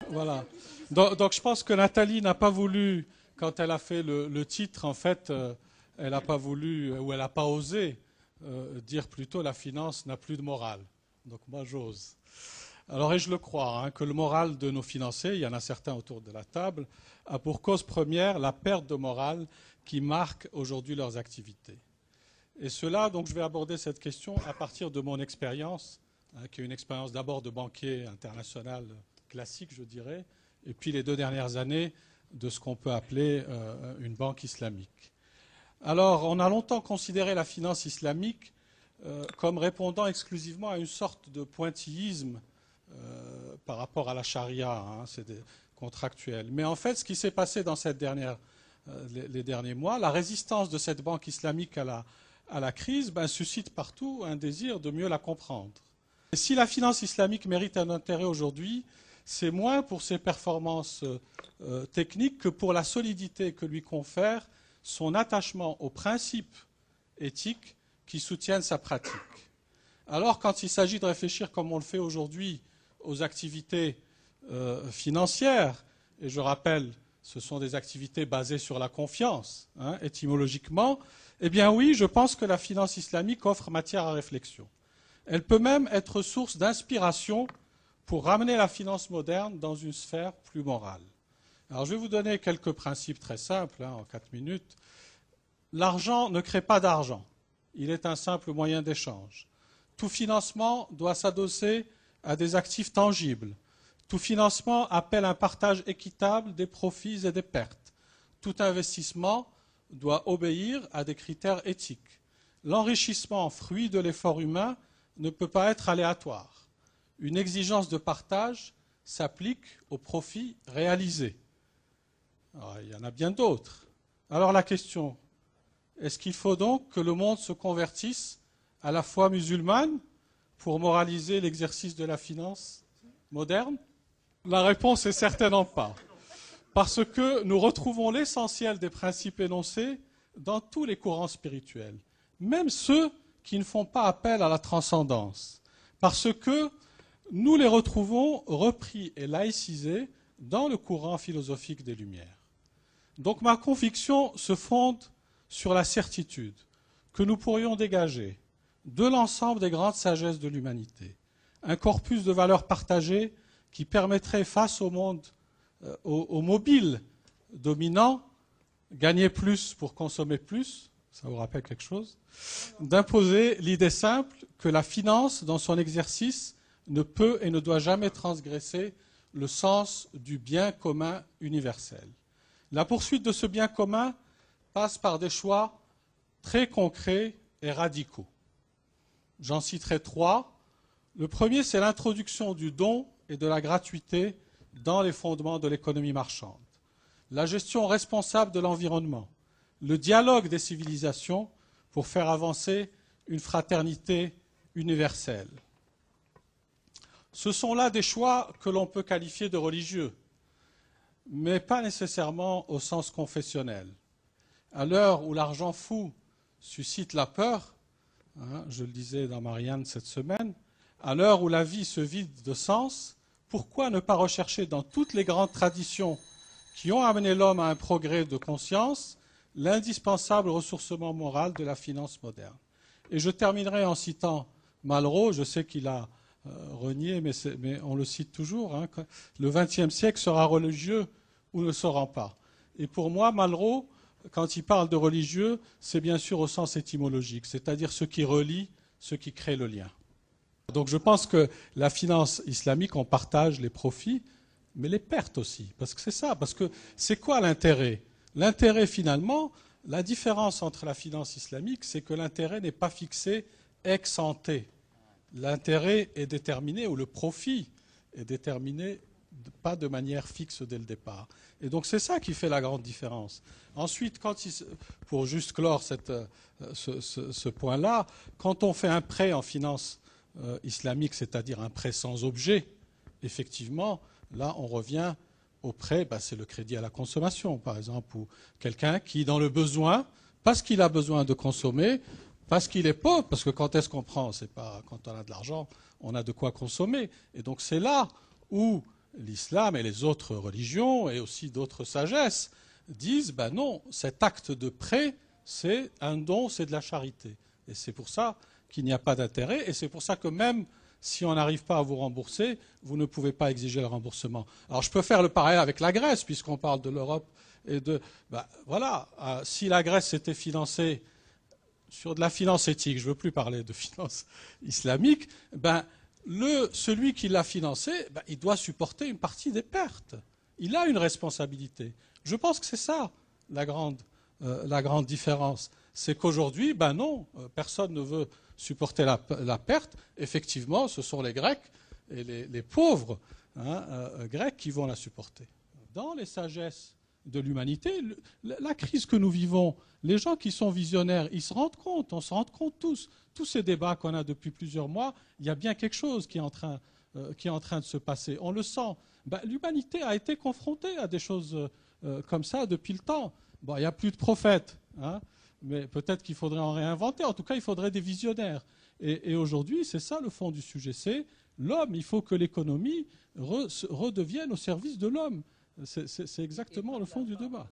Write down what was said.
Voilà. Donc je pense que Nathalie n'a pas voulu, quand elle a fait le titre, en fait, elle n'a pas voulu, ou elle n'a pas osé dire plutôt la finance n'a plus de morale. Donc moi j'ose. Alors, et je le crois, hein, que le moral de nos financiers, il y en a certains autour de la table, a pour cause première la perte de morale qui marque aujourd'hui leurs activités. Et cela, donc je vais aborder cette question à partir de mon expérience, hein, qui est une expérience d'abord de banquier international classique, je dirais, et puis les 2 dernières années de ce qu'on peut appeler une banque islamique. Alors, on a longtemps considéré la finance islamique comme répondant exclusivement à une sorte de pointillisme par rapport à la charia, hein, c'est contractuel. Mais en fait, ce qui s'est passé dans les derniers mois, la résistance de cette banque islamique à la crise suscite partout un désir de mieux la comprendre. Et si la finance islamique mérite un intérêt aujourd'hui, c'est moins pour ses performances techniques que pour la solidité que lui confère son attachement aux principes éthiques qui soutiennent sa pratique. Alors, quand il s'agit de réfléchir comme on le fait aujourd'hui aux activités financières, et je rappelle, ce sont des activités basées sur la confiance, hein, étymologiquement, eh bien oui, je pense que la finance islamique offre matière à réflexion. Elle peut même être source d'inspiration pour ramener la finance moderne dans une sphère plus morale. Alors je vais vous donner quelques principes très simples, hein, en 4 minutes. L'argent ne crée pas d'argent, il est un simple moyen d'échange. Tout financement doit s'adosser à des actifs tangibles. Tout financement appelle un partage équitable des profits et des pertes. Tout investissement doit obéir à des critères éthiques. L'enrichissement, fruit de l'effort humain, ne peut pas être aléatoire. Une exigence de partage s'applique aux profits réalisés. Alors, il y en a bien d'autres. Alors la question, est-ce qu'il faut donc que le monde se convertisse à la foi musulmane pour moraliser l'exercice de la finance moderne? La réponse est certainement pas. Parce que nous retrouvons l'essentiel des principes énoncés dans tous les courants spirituels, même ceux qui ne font pas appel à la transcendance. Parce que nous les retrouvons repris et laïcisés dans le courant philosophique des Lumières. Donc ma conviction se fonde sur la certitude que nous pourrions dégager de l'ensemble des grandes sagesses de l'humanité un corpus de valeurs partagées qui permettrait face au monde, au mobile dominant, gagner plus pour consommer plus, ça vous rappelle quelque chose, d'imposer l'idée simple que la finance, dans son exercice, ne peut et ne doit jamais transgresser le sens du bien commun universel. La poursuite de ce bien commun passe par des choix très concrets et radicaux. J'en citerai 3. Le premier, c'est l'introduction du don et de la gratuité dans les fondements de l'économie marchande. La gestion responsable de l'environnement. Le dialogue des civilisations pour faire avancer une fraternité universelle. Ce sont là des choix que l'on peut qualifier de religieux, mais pas nécessairement au sens confessionnel. À l'heure où l'argent fou suscite la peur, hein, je le disais dans Marianne cette semaine, à l'heure où la vie se vide de sens, pourquoi ne pas rechercher dans toutes les grandes traditions qui ont amené l'homme à un progrès de conscience l'indispensable ressourcement moral de la finance moderne? Et je terminerai en citant Malraux, je sais qu'il a renié, mais on le cite toujours, hein, le XXe siècle sera religieux ou ne sera pas. Et pour moi, Malraux, quand il parle de religieux, c'est bien sûr au sens étymologique, c'est-à-dire ce qui relie, ce qui crée le lien. Donc je pense que la finance islamique, on partage les profits, mais les pertes aussi, parce que c'est ça, parce que c'est quoi l'intérêt? L'intérêt finalement, la différence entre la finance islamique, c'est que l'intérêt n'est pas fixé ex ante. L'intérêt est déterminé, ou le profit est déterminé pas de manière fixe dès le départ. Et donc c'est ça qui fait la grande différence. Ensuite, pour juste clore ce point-là, quand on fait un prêt en finance islamique, c'est-à-dire un prêt sans objet, effectivement, là on revient au prêt, c'est le crédit à la consommation, par exemple, ou quelqu'un qui, dans le besoin, parce qu'il a besoin de consommer, parce qu'il est pauvre, parce que quand est-ce qu'on prend? C'est pas quand on a de l'argent, on a de quoi consommer. Et donc c'est là où l'islam et les autres religions et aussi d'autres sagesses disent ben non, cet acte de prêt, c'est un don, c'est de la charité. Et c'est pour ça qu'il n'y a pas d'intérêt, et c'est pour ça que même si on n'arrive pas à vous rembourser, vous ne pouvez pas exiger le remboursement. Alors je peux faire le parallèle avec la Grèce, puisqu'on parle de l'Europe et de... Ben, voilà, si la Grèce était financée sur de la finance éthique, je ne veux plus parler de finance islamique, ben, celui qui l'a financé, ben, il doit supporter une partie des pertes. Il a une responsabilité. Je pense que c'est ça la grande différence. C'est qu'aujourd'hui, ben non, personne ne veut supporter la perte. Effectivement, ce sont les Grecs et les pauvres Grecs qui vont la supporter. Dans les sagesses de l'humanité, la crise que nous vivons, les gens qui sont visionnaires, ils se rendent compte, on se rend compte tous ces débats qu'on a depuis plusieurs mois, il y a bien quelque chose qui est en train de se passer. On le sent. Ben, l'humanité a été confrontée à des choses comme ça depuis le temps. Bon, il n'y a plus de prophètes, mais peut-être qu'il faudrait en réinventer. En tout cas, il faudrait des visionnaires. Et aujourd'hui, c'est ça le fond du sujet. C'est l'homme. Il faut que l'économie redevienne au service de l'homme. C'est exactement le fond du débat.